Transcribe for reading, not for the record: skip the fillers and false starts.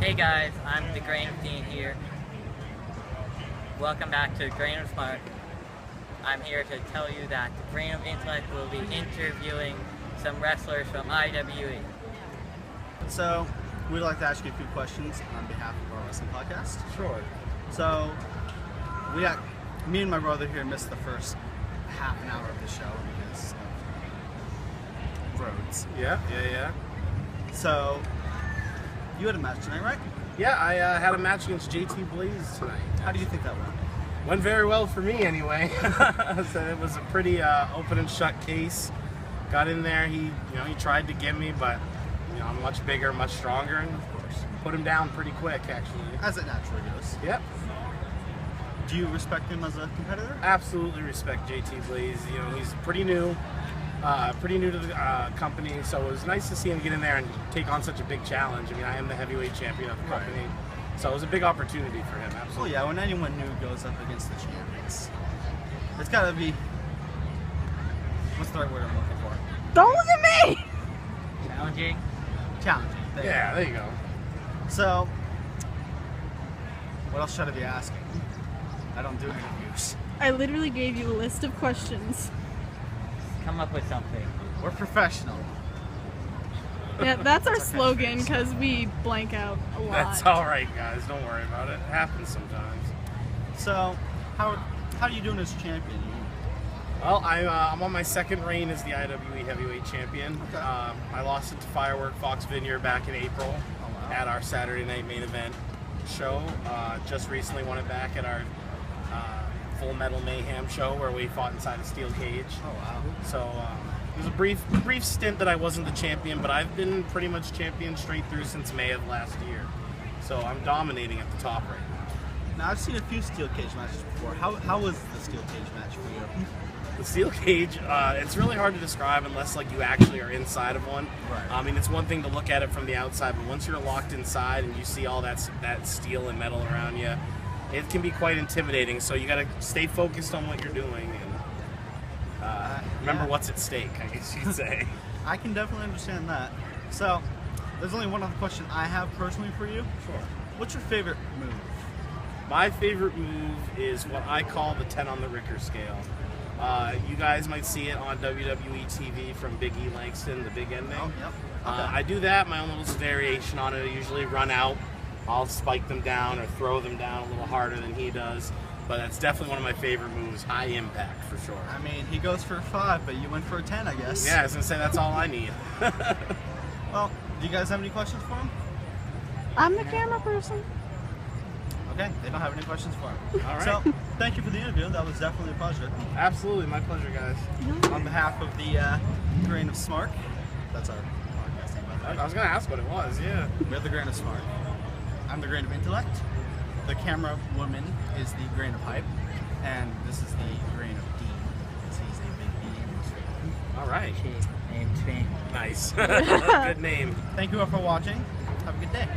Hey guys, I'm the Grain of Dean here. Welcome back to Grain of Smart. I'm here to tell you that the Grain of Intellect will be interviewing some wrestlers from IWE. So, we'd like to ask you a few questions on behalf of our wrestling podcast. Sure. So, me and my brother here missed the first half an hour of the show because of roads. Yeah. So, you had a match tonight, right? Yeah, I had a match against JT Blaze tonight. How do you think that went? Went very well for me, anyway. So it was a pretty open and shut case. Got in there. He tried to get me, but I'm much bigger, much stronger, and of course put him down pretty quick, actually. As it naturally goes. Yep. Do you respect him as a competitor? Absolutely respect JT Blaze. He's pretty new to the company, so it was nice to see him get in there and take on such a big challenge. I mean, I am the heavyweight champion of the company, so it was a big opportunity for him. Absolutely. Oh yeah, when anyone new goes up against the champions, it's gotta be, what's the right word I'm looking for? Don't look at me! Challenging? Challenging. There you go. So, what else should I be asking? I don't do interviews. I literally gave you a list of questions. Come up with something. We're professional. Yeah, that's our slogan because we blank out a lot. That's all right, guys. Don't worry about it. It happens sometimes. So, how are you doing as champion? Well, I'm on my second reign as the IWE Heavyweight Champion. Okay. I lost it to Firework Fox Vineyard back in April at our Saturday night main event show. Just recently won it back at our Full Metal Mayhem show where we fought inside a steel cage. Oh wow. So it was a brief stint that I wasn't the champion, but I've been pretty much champion straight through since May of last year. So I'm dominating at the top right now. Now I've seen a few steel cage matches before. How was the steel cage match for you? The steel cage, it's really hard to describe unless you actually are inside of one. Right. I mean, it's one thing to look at it from the outside, but once you're locked inside and you see all that steel and metal around you, it can be quite intimidating. So you got to stay focused on what you're doing and remember what's at stake, I guess you'd say. I can definitely understand that. So, there's only one other question I have personally for you. Sure. What's your favorite move? My favorite move is what I call the 10 on the Richter scale. You guys might see it on WWE TV from Big E Langston, the big ending. Oh, yep. Okay. I do that, my own little variation on it. I usually run out, I'll spike them down or throw them down a little harder than he does. But that's definitely one of my favorite moves, high impact for sure. I mean, he goes for a 5, but you went for a 10, I guess. Yeah, I was going to say that's all I need. Well, do you guys have any questions for him? I'm the camera person. Okay, they don't have any questions for him. All right. So, thank you for the interview. That was definitely a pleasure. Absolutely, my pleasure, guys. On behalf of the Grain of Smart, that's our podcast name, by the way. I was going to ask what it was, yeah. We're the Grain of Smart. I'm the Grain of Intellect. The camera woman is the Grain of Hype. And this is the Grain of Dean, because he's a big D industry. All right. Name's me. Nice. Good name. Thank you all for watching. Have a good day.